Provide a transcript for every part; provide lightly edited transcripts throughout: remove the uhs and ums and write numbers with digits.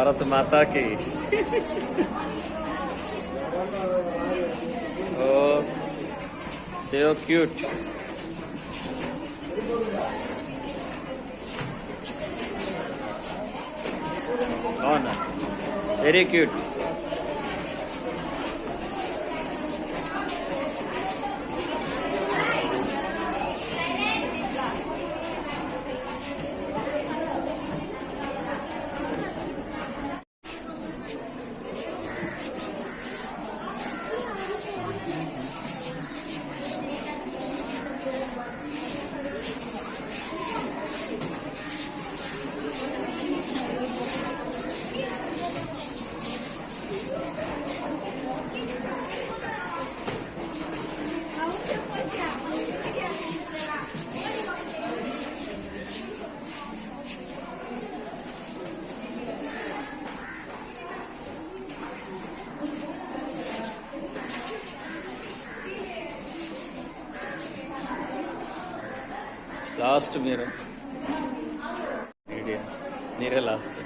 भारत माता की oh so cute oh no very cute last మీరు మీరే లాస్ట్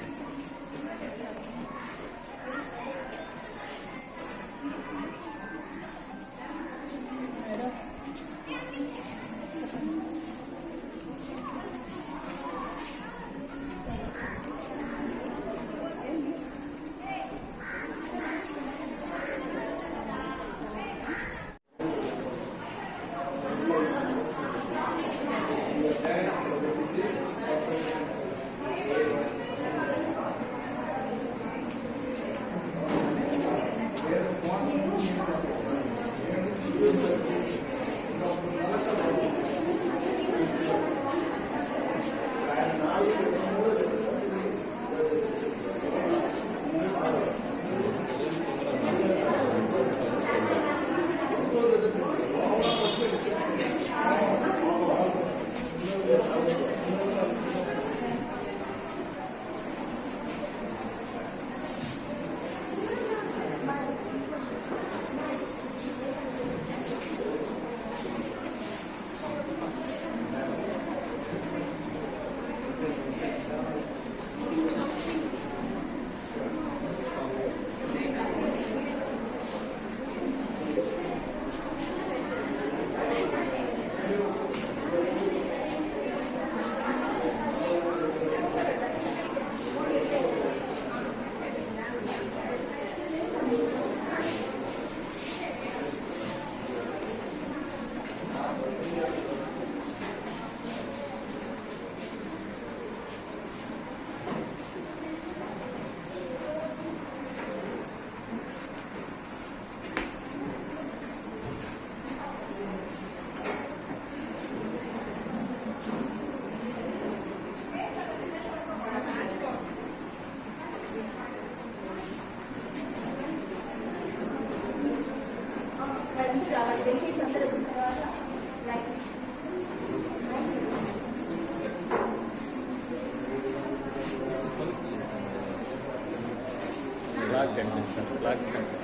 ఫ్లాగ్ కనిపించాలి flag centre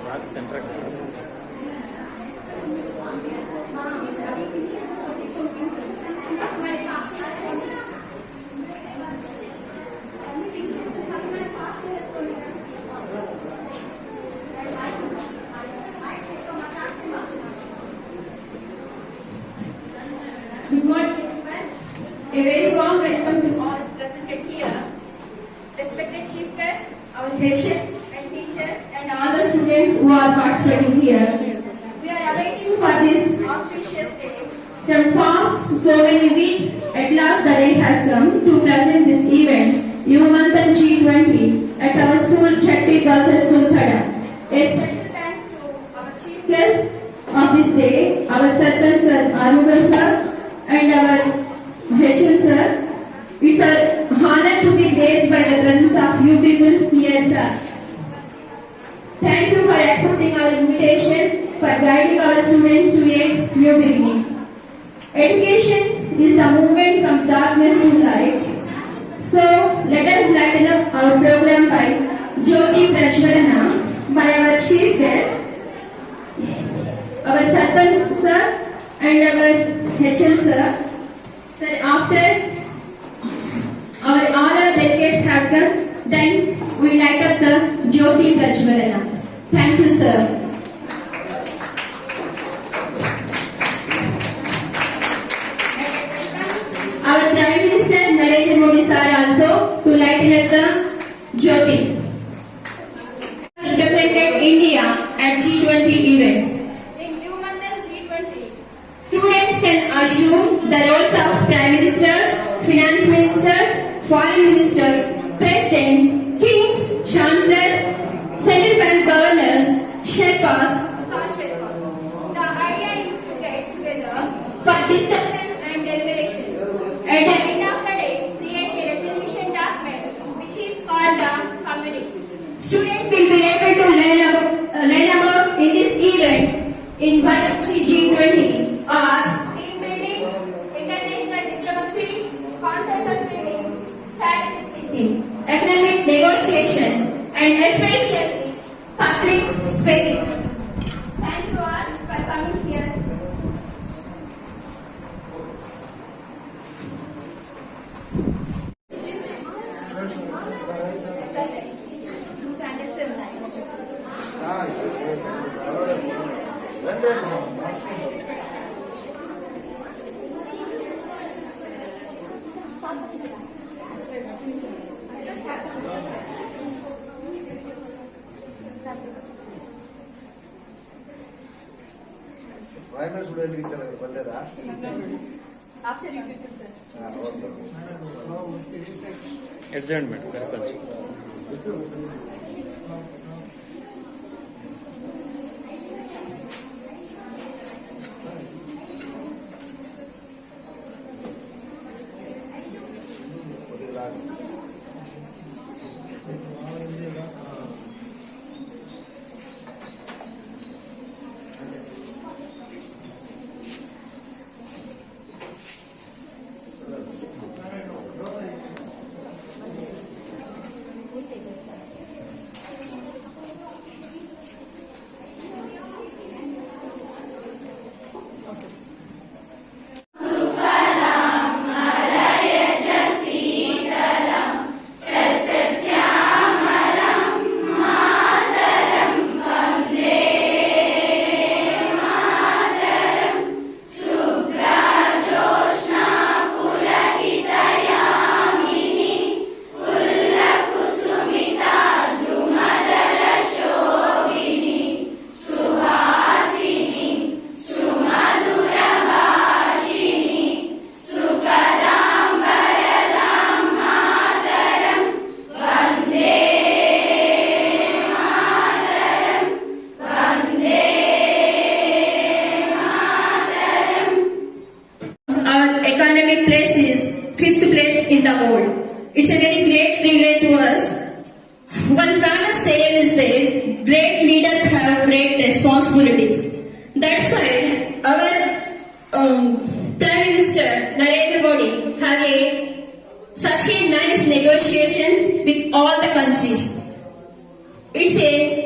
flag centre A very warm welcome to all presented here. Respected Chief Guest, our patient and teachers and all the students who are participating here. We are awaiting for this auspicious day. From past so many weeks, at last the day has come to present this event, Yuvamantham G20, at our school, Chetty Girls High School, Thada. A special thanks to our Chief Guest of this day, our Sarpanch Sir, Arugal Sir, and our HM Sir. It's an honor to be graced by the presence of you people here, sir. Thank you for accepting our invitation, for guiding our students to a new beginning. Education is the movement from darkness to light. So, let us lighten up our program by Jyoti Prajwalana by our Chief Guest, our Sarpanch Sir and our HM Sir. Sir, after our honor Then we light up the Jyoti Prajwalana. Thank you, sir. Our Prime Minister Narendra Modi sir also to lighten up the Jyoti. Represented India at G20 events. In Human G20, students can assume the roles of Prime Ministers, Finance Ministers, Foreign Ministers, Presidents, Kings, Chancellors, Central Bank Governors, Sherpas, Star Sherpas. The idea is to get together for discussion and deliberation. At the end of the day, create a resolution document which is called the committee. Students will be able to learn about in this event in G20 or team building, international diplomacy, consensus building, strategic thinking, economic negotiation, and especially public speaking. Thank you all for coming here. Primary student teacher పర్లేదా After you give sir. Adjourn madam కొంచెం In the world. It's a very great relay to us. One famous saying is there, great leaders have great responsibilities. That's why our Prime Minister Narendra Modi have such a nice negotiations with all the countries. It's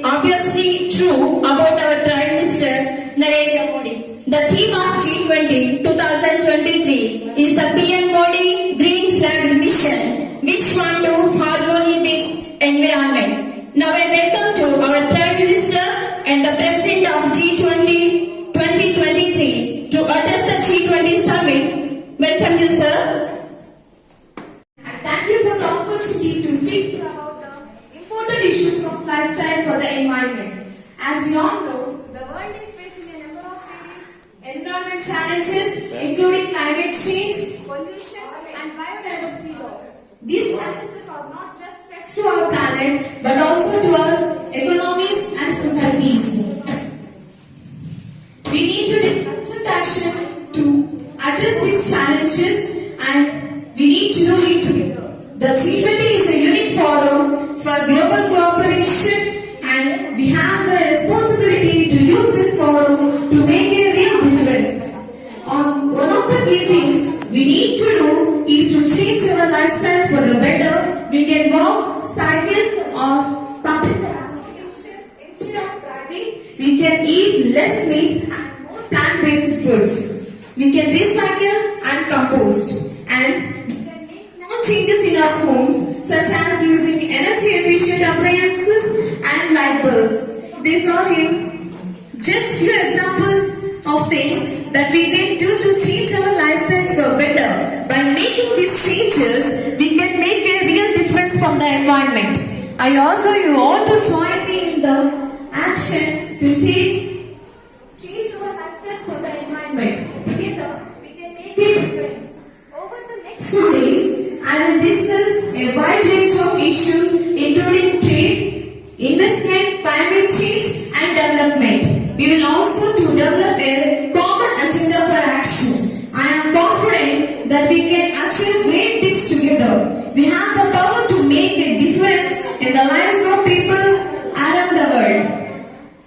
obviously true about our Prime Minister Narendra Modi. The theme of G20 2023 is the PM Modi Green Flag Mission, which want to harmony with environment. Now I welcome to our Prime Minister and the President of G20 2023 to address the G20 summit. Welcome you, sir. Thank you for the opportunity to speak about the important issues of lifestyle for the environment. As we all know, the world is facing a number of serious environment challenges, including climate change, pollution, and biodiversity loss. These challenges are not just threats to our planet, but also to our economies and societies. We need to take urgent action to address these challenges, and we need to do it together. The G20 is a unique forum for global cooperation, and we have the responsibility to use this forum to make a real difference. One of the key things we need to do is to change our lifestyles for the better. We can walk, cycle, or public transportation instead of driving. We can eat less meat and more plant-based foods. We can recycle and compost, and we can make small changes in our homes, such as using energy environment. I urge you all to join me in the action to change our lifestyle for the environment. Together, we can make a difference. Over the next 2 days, I will discuss a wide range of issues including trade, investment, climate change and development. We will also to develop a common agenda for action. I am confident that we can achieve great things together. We have the power to make a difference in the lives of people around the world.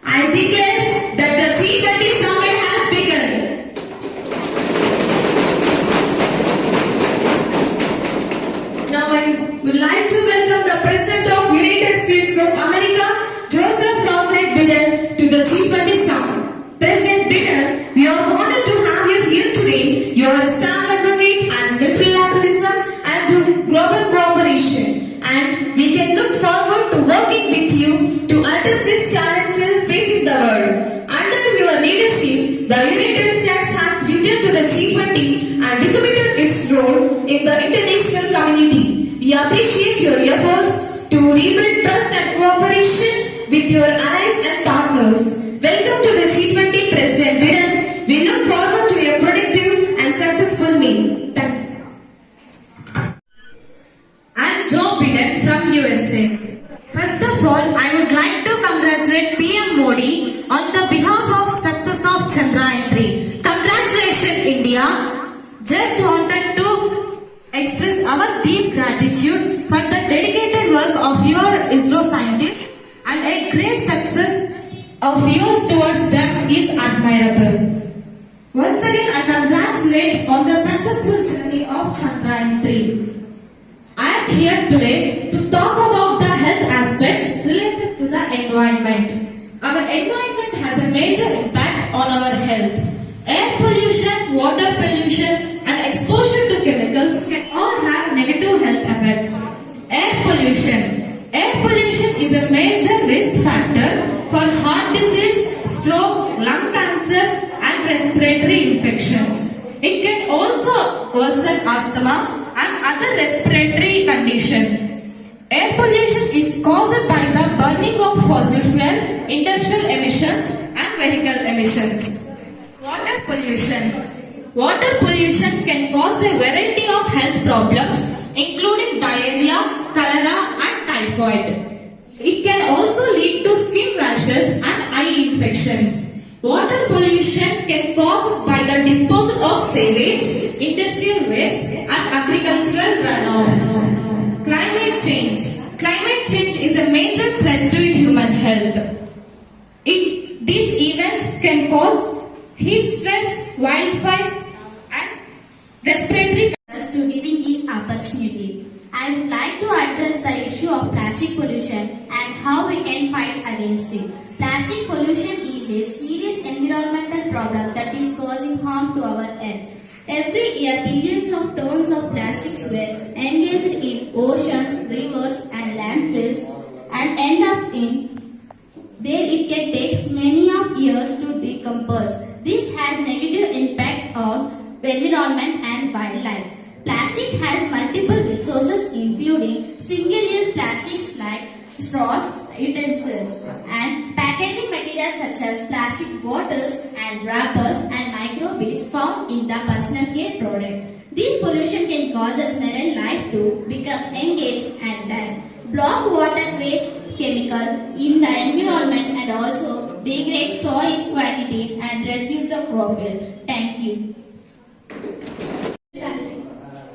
I declare that the G20 summit has begun. Now I would like to welcome the President of United States of America, Joseph Robinette Biden, to the G20 summit. President Biden, we are honored to have you here today. You are a strong advocate and multilateralism and global cooperation, and we can look forward to working with you to address these challenges facing the world. Under your leadership, the United States has returned to the G20 and recommitted its role in the international community. We appreciate your efforts to rebuild trust and cooperation with your allies and partners. Welcome to the G20, President Biden. We look forward to your productive and successful meeting. Thank you. I'm Joe Biden from USA. First of all, I would like to congratulate PM Modi on the behalf of success of Chandrayaan-3. Congratulations, India. Just wanted to express our deep gratitude for the dedicated work of your ISRO scientists, and a great success of yours towards them is admirable. Once again, I congratulate on the successful journey of Chandrayaan-3. I am here today to talk about the health aspects related to the environment. Our environment has a major impact on our health. Air pollution, water pollution and exposure to chemicals can all have negative health effects. Air pollution. Air pollution is a major risk factor for heart disease, stroke, lung cancer and respiratory infections. It can also worsen asthma and other respiratory conditions. Air pollution is caused by the burning of fossil fuel, industrial emissions and vehicle emissions. Water pollution. Water pollution can cause a variety of health problems including diarrhea, cholera and typhoid. It can also lead to skin rashes and eye infections. Water pollution can caused by the disposal of sewage, industrial waste and agricultural runoff. Climate change. Climate change is a major threat to human health. These events can cause heat stress, wildfires and respiratory. To giving this opportunity. I would like to address the issue of plastic pollution and how we can fight against it. Plastic pollution is a serious environmental problem that is causing harm to our earth. Every year, billions of tons of plastics were engaged in oceans, rivers and landfills and end up in there. It can take many of years to decompose. This has negative impact on environment and wildlife. Plastic has multiple resources including single-use plastics like straws, utensils and packaging materials such as plastic bottles and wrappers and microbeads found in the personal care product. This pollution can cause us marine life to become engaged and die, block water waste chemical in the environment and also degrade soil quality and reduce the crop yield. Thank you.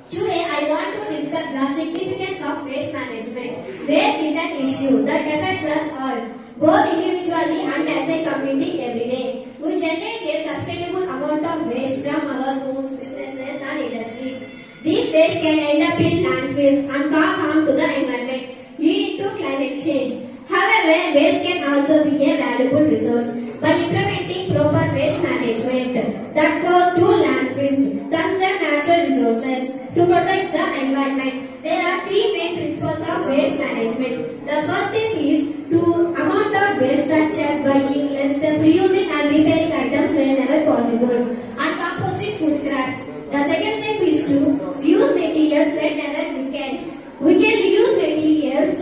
Today I want to discuss the significance of waste management. Waste is an issue that affects us all, both individually and as a community every day. We generate a sustainable amount of waste from our homes, businesses and industries. These waste can end up in landfills and cause harm to the environment, leading to climate change. However, waste can also be a valuable resource. By implementing proper waste management that goes to landfills, conserve natural resources, to protect the environment, there are three main principles of waste management. The first step is to amount of waste such as buying less than reusing and repairing items whenever possible and composting food scraps. The second step is to reuse materials whenever we can. We can reuse materials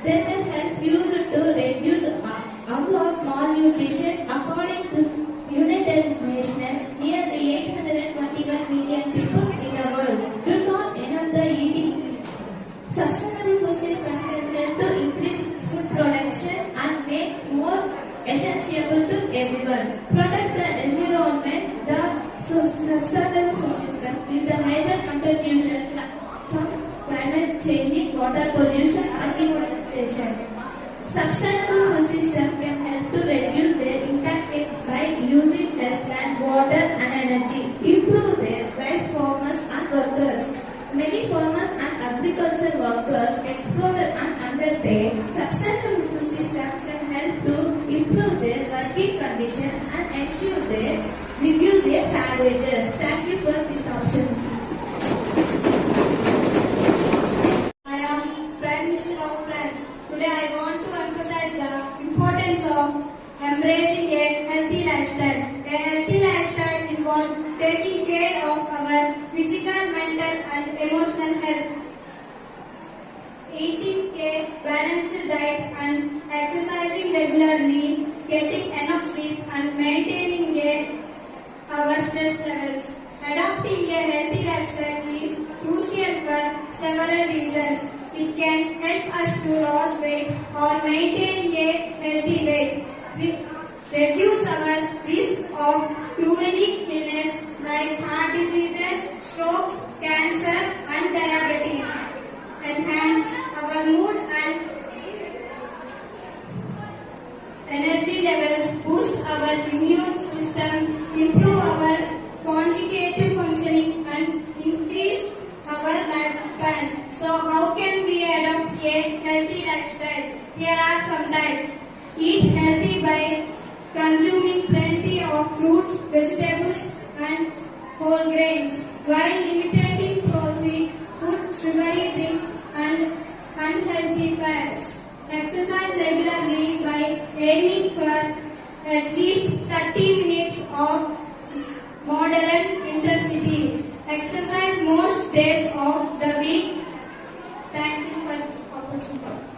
They can help you to reduce unlock malnutrition. According to United Nations, nearly 821 million people in the world do not enough the eating. Sustainable food system can help to increase food production and make more essential to everyone. Protect the environment. The sustainable food system is the major contribution from climate change, water pollution, and deforestation. Sustainable food system can help to reduce their impact by using less land, water, and energy, improve their life farmers and workers. Many farmers and agriculture workers exploited and underpaid. Sustainable food system can help to improve their working conditions and ensure they reduce their wages. Thank you for this opportunity. I am Prime Minister of France. Today I want to emphasize the importance of embracing a healthy lifestyle. A healthy lifestyle involves taking care of our physical, mental and emotional health. Eating a balanced diet and exercising regularly, getting enough sleep and maintaining our stress levels. Adopting a healthy lifestyle is crucial for several reasons. It can help us to lose weight or maintain a healthy weight. Reduce our risk of chronic illness like heart diseases, strokes, cancer and diabetes. Enhance our mood and energy levels, boost our immune system, improve our conjugative functioning and increase our lifespan. So how can we adopt a healthy lifestyle? Here are some types. Eat healthy by consuming plenty of fruits, vegetables and whole grains while limiting processed food, sugary drinks and unhealthy fats. Exercise regularly by aiming for at least 30 minutes of moderate intensity. Exercise most days of the week. Thank you for the opportunity.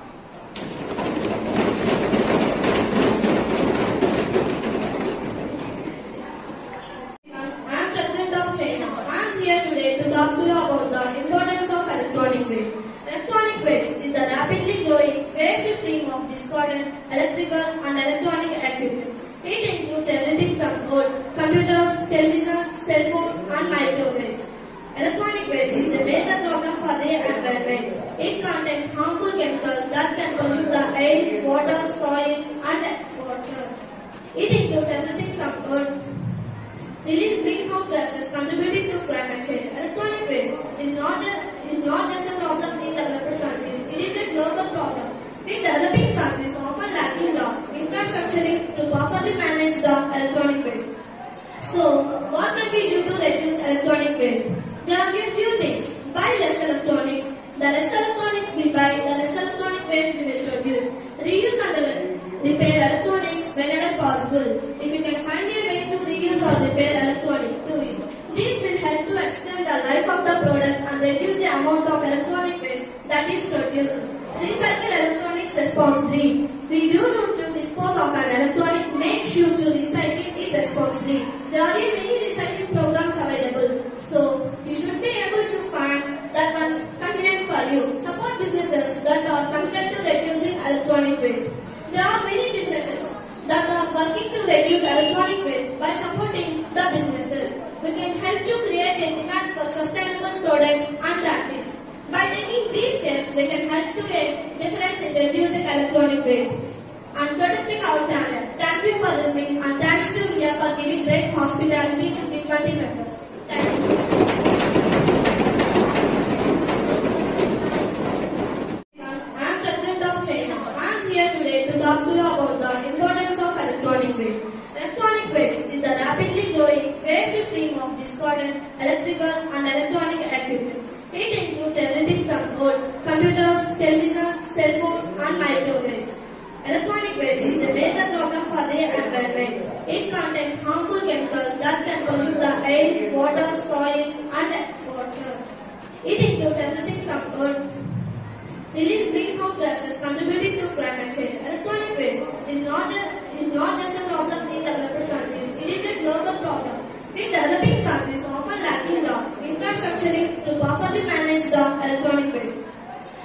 I am President of China. I am here today to talk to you about the importance of electronic waste. Electronic waste is the rapidly growing waste stream of discarded electrical and electronic equipment. It includes everything from old computers, televisions, cell phones and microwaves. Electronic waste is a major problem for the environment. It contains harmful chemicals that can pollute the air, water, soil and water. It includes everything from old release greenhouse gases contributing to climate change. Electronic waste is not just a problem in developed countries, it is a global problem. In developing countries often lacking the infrastructure to properly manage the electronic waste. So, what can we do to reduce electronic waste? There are a few things. Buy less electronics. The less electronics we buy, the less electronic waste we will produce. Reuse and repair electronics whenever possible. If you can find a way to reuse or repair electronics, do it. This will help to extend the life of the product and reduce the amount of electronic waste that is produced. Recycle electronics responsibly. We do not to dispose of an electronic, make sure to recycle it responsibly. There are many recycling programs available, so you should be able to find that one convenient for you. Support businesses that are committed to reducing electronic waste. There are many businesses that are working to reduce electronic waste. By supporting the businesses, we can help to create a demand for sustainable products and practice. By taking these steps, we can help to make difference in reducing electronic waste and protecting our planet. Thank you for listening and thanks to Mia for giving great hospitality to G20 members. Thank you. I am President of China. I am here today to talk to you about the importance of electronic waste. Electronic waste is the rapidly growing waste stream of discarded electrical and electronic equipment. It includes everything from old computers, televisions, cell phones and microwaves. Electronic waste is a major problem for the environment. It contains harmful chemicals that can pollute the air, water, soil and water. It includes everything from old release greenhouse greenhouse gases contributing to climate change. Electronic waste is not just a problem in developed countries, it is a global problem. We developing countries are often lacking the infrastructure to properly manage the electronic waste.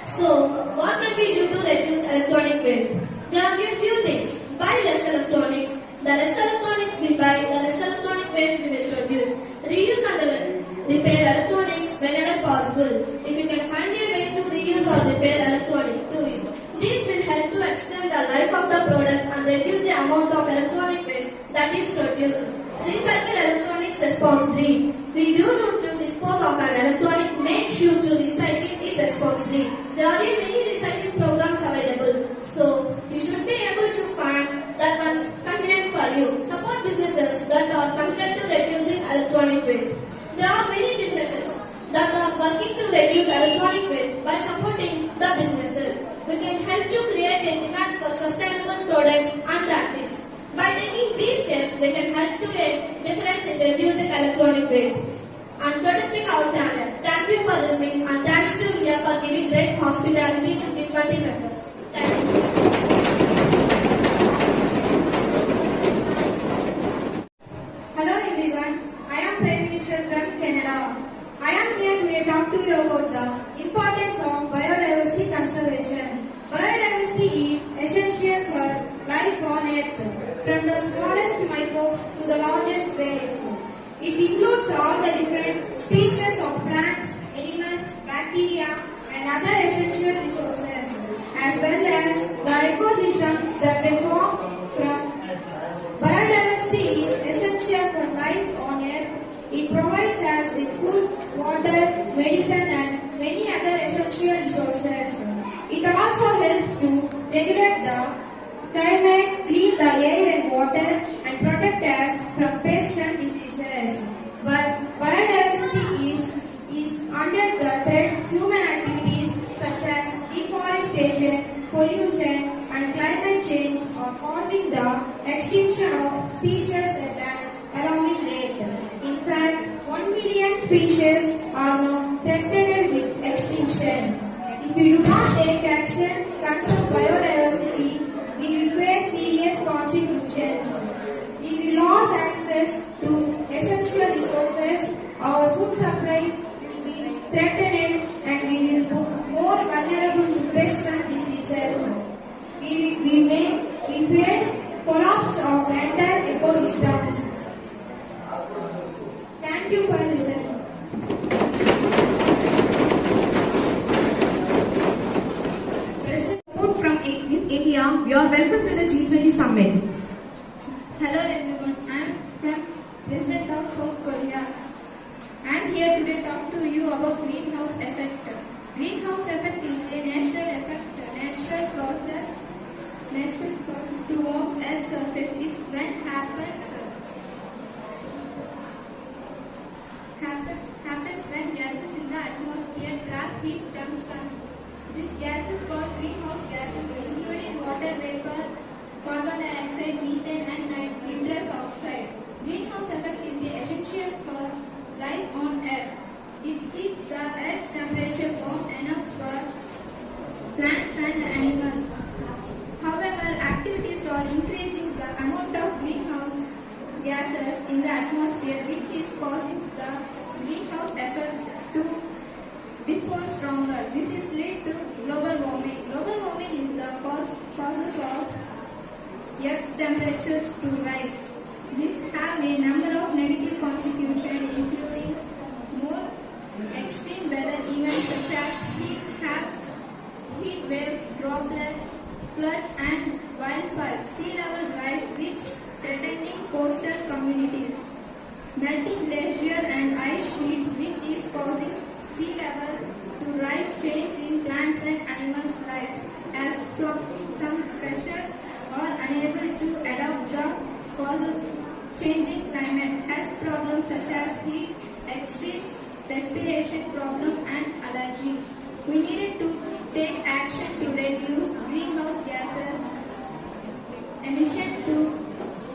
So, what can we do to reduce electronic waste? There are a few things. Buy less electronics. The less electronics we buy, the less electronic waste we will produce. Reuse and repair electronics whenever possible. If you can find a way to reuse or repair electronics, do it. This will help to extend the life of the product and reduce the amount of electronic waste that is produced. Recycle electronics responsibly. We do not to dispose of an electronic, make sure to recycle it responsibly. There are many recycling programs available, so you should be able to find that one convenient for you. Support businesses that are committed to reducing electronic waste. There are many businesses that are working to reduce electronic waste. By supporting the businesses, we can help to create a demand for sustainable products and practice. By taking these steps, we can help to make difference in reducing electronic waste and protecting our planet. Thank you for listening, and thanks to Ria for giving great hospitality to G20 members. Thank you. Hello everyone, I am Prime Minister from Canada. I am here to talk to you about the importance of biodiversity conservation. Biodiversity is essential for life on Earth, from the smallest microbes to the largest whales. It includes all the different species of plants, animals, bacteria, and other essential resources, as well as the ecosystems that they form from. Biodiversity is essential for life on Earth. It provides us with food, water, medicine, and many other essential resources. It also helps to regulate the climate, clean the air and water, and protect us from pests and diseases. But biodiversity is under the threat. Human activities such as deforestation, pollution, and climate change are causing the extinction of species at an alarming rate. In fact, 1 million species are now threatened with extinction. If we do not take action, conserve biodiversity, we will face serious consequences. We will lose access to essential resources, our food supply will be threatened, and we will be more vulnerable to pests and diseases. We may face collapse of entire ecosystems. Thank you for listening. Report from India. You are welcome to the G20 summit. Hello everyone, I am from President of South Korea. I am here today to talk to you about greenhouse effect. Greenhouse effect is a natural process to warm Earth's surface. It's when happens when gases in the atmosphere trap heat from sun. These gases called greenhouse gases, including water vapor, carbon dioxide, methane, and nitrous oxide. Greenhouse effect is essential for life on Earth. It keeps the Earth's temperature warm enough for plants and animals. However, activities are increasing the amount of greenhouse gases in the atmosphere, which is causing the greenhouse effect to differ stronger. This is lead to global warming. Global warming is the causes of Earth's temperatures to rise. This have a number of negative consequences, including more extreme weather events such as heat waves, droplets, floods, and wildfires. Sea level rise, which threatening coastal communities. Melting glacier and ice sheets, which is causing sea level to rise, change in plants and animals' life, as some species are unable to adapt the cause of changing climate. Health problems such as heat extremes, respiration problems, and allergies. We needed to take action to reduce greenhouse gases emission to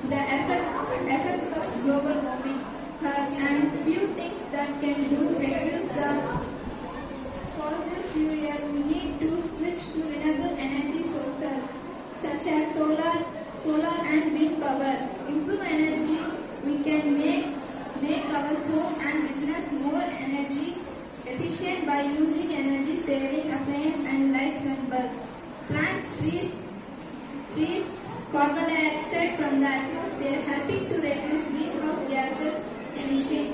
the effect of global warming. And few things that can do reduce the fossil fuel such as solar and wind power. Improve energy. We can make our home and business more energy efficient by using energy saving appliances and lights and bulbs. Plants freeze carbon dioxide from the atmosphere, helping to reduce greenhouse gases emission.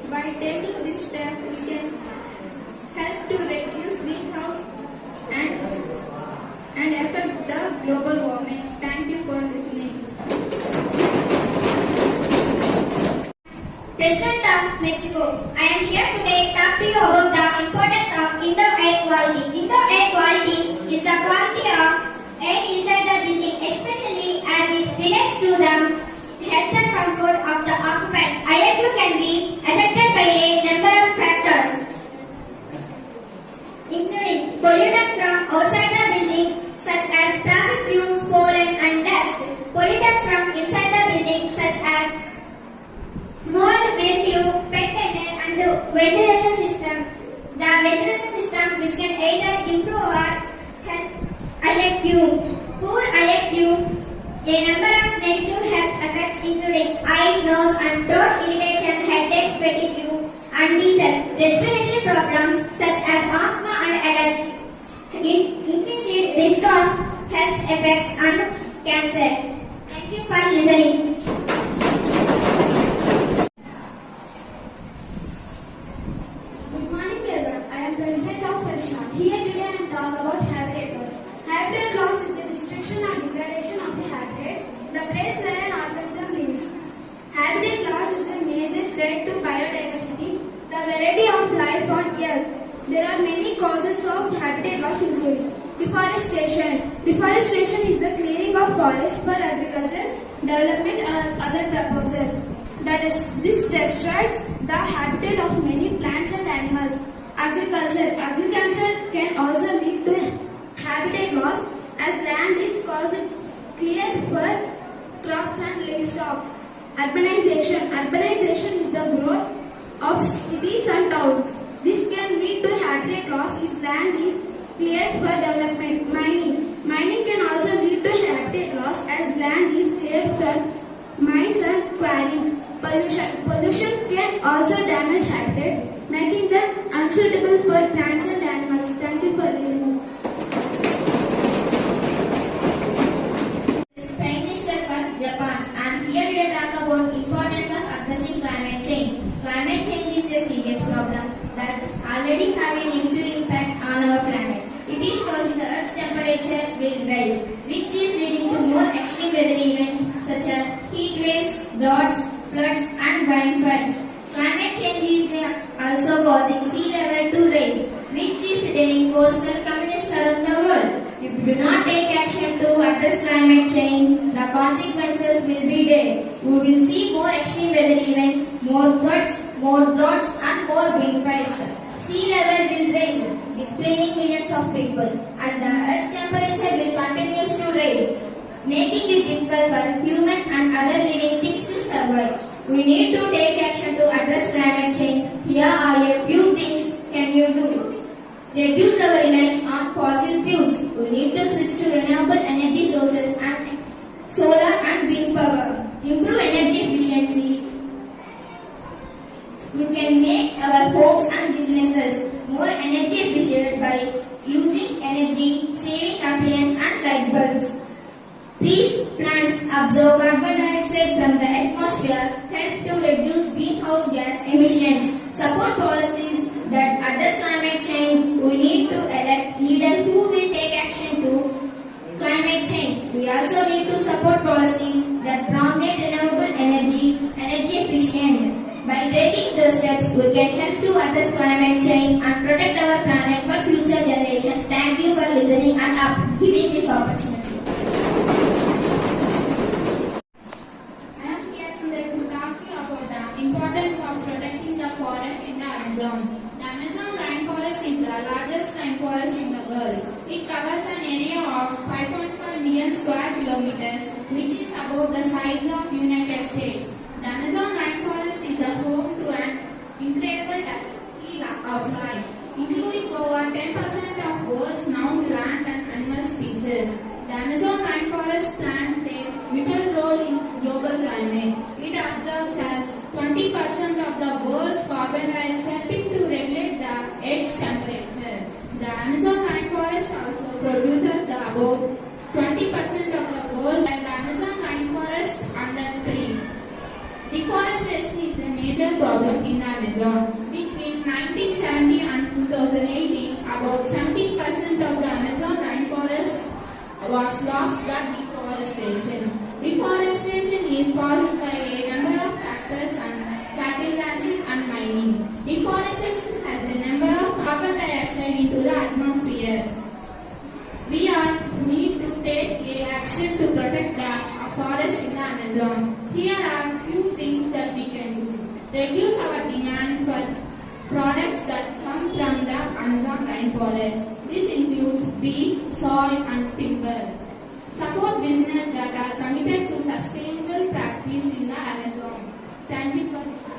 By taking this step, we can help to reduce greenhouse and affect the global warming. Thank you for listening. President of Mexico, I am here today to talk to you about the importance of indoor air quality. Indoor air quality is the quality of air inside the building, especially as it relates to the health and comfort of the occupants. IAQ can be affected by a number of factors, including pollutants from outside the building, such as traffic fumes, pollen, and dust. Pollutants from inside the building, such as mold, mildew, pet dander, and ventilation system. The ventilation system which can either improve or help IAQ. Poor IAQ, a number of negative health effects including eye, nose, and throat irritation, headaches, fatigue, and diseases, respiratory problems such as asthma and allergy. Increased risk of health effects and cancer. Thank you for listening. Good morning, everyone. I am President of Farshan. Here today I am talking about habitat loss. Habitat loss is the destruction and degradation of the habitat, the place where an organism lives. Habitat loss is a major threat to biodiversity, the variety of life on Earth. There are many causes of habitat loss including deforestation. Deforestation is the clearing of forests for agriculture, development or other purposes. This destroys the habitat of many plants and animals. Agriculture can also lead to habitat loss as land is cleared for crops and livestock. Urbanization is the growth of cities and towns. This can lead to habitat loss if land is cleared for development. Mining can also lead to habitat loss as land is cleared for mines and quarries. Pollution can also damage habitats, making them unsuitable for plants and animals. Thank you for listening. Prime Minister for Japan. I am here to talk about importance of addressing climate change. Climate change is a serious problem that already have a negative impact on our planet. It is causing the Earth's temperature will rise, which is leading to more extreme weather events such as heat waves, droughts, floods, and wildfires. Climate change is also causing sea level to rise, which is threatening coastal communities around the world. If we do not take action to address climate change, the consequences will be there. We will see more extreme weather events, more floods, more droughts, and more wildfires. Sea level will rise, displacing millions of people, and the Earth's temperature will continue to rise, making it difficult for human and other living things to survive. We need to take action to address climate change. Here are a few things can you do. Reduce our reliance on fossil fuels. We need to switch to renewable energy sources and solar and wind power. Improve energy efficiency. We can make our homes and businesses more energy efficient by using energy saving appliances and light bulbs. Trees, plants absorb carbon dioxide from the atmosphere, help to reduce greenhouse gas emissions. Support policies that address climate change. We need to elect leaders who will take action to climate change. We also need to support policies that promote renewable energy efficient. By taking those steps, we can help to address climate change and protect our planet for future generations. Thank you for listening and giving this opportunity. I am here today to talk to you about the importance of protecting the forest in the Amazon. The Amazon rainforest is the largest rainforest in the world. It covers an area of 5.5 million square kilometers, which is about the size of United States. The Amazon rainforest is the home to an incredible diversity of life, including over 10% of world's known plant and animal species. The Amazon rainforest rainforest plants a vital role in global climate. It absorbs as 20% of the world's carbon dioxide, helping to regulate the Earth's temperature. The Amazon rainforest also produces the about 20% of the world's and the Amazon rainforest under tree. Deforestation is a major problem in Amazon. Between 1970 and 2018, about 17% of the Amazon rainforest was lost to deforestation. Deforestation is caused by a number of factors and cattle ranching and mining. Deforestation has a number of carbon dioxide into the atmosphere. We need to take a action to protect the forest in the Amazon. Here are few things that we can do. Reduce our demand for products that come from the Amazon rainforest. This includes beef, soy and timber. Support business that are committed to sustainable practice in the Amazon. Thank you for